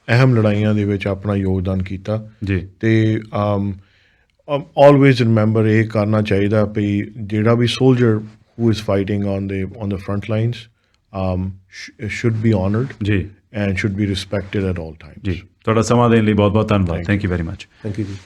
ਅਹਿਮ ਲੜਾਈਆਂ ਦੇ ਵਿੱਚ ਆਪਣਾ ਯੋਗਦਾਨ ਕੀਤਾ ਜੀ। ਅਤੇ ਆਲਵੇਜ਼ ਰਿਮੈਂਬਰ ਇਹ ਕਰਨਾ ਚਾਹੀਦਾ ਵੀ ਜਿਹੜਾ ਵੀ soldier who is fighting on the front lines should be honored ਜੀ, and should be respected at all times ਜੀ। ਤੁਹਾਡਾ ਸਮਾਂ ਦੇਣ ਲਈ ਬਹੁਤ ਬਹੁਤ ਧੰਨਵਾਦ। Thank you very much. Thank you ਜੀ।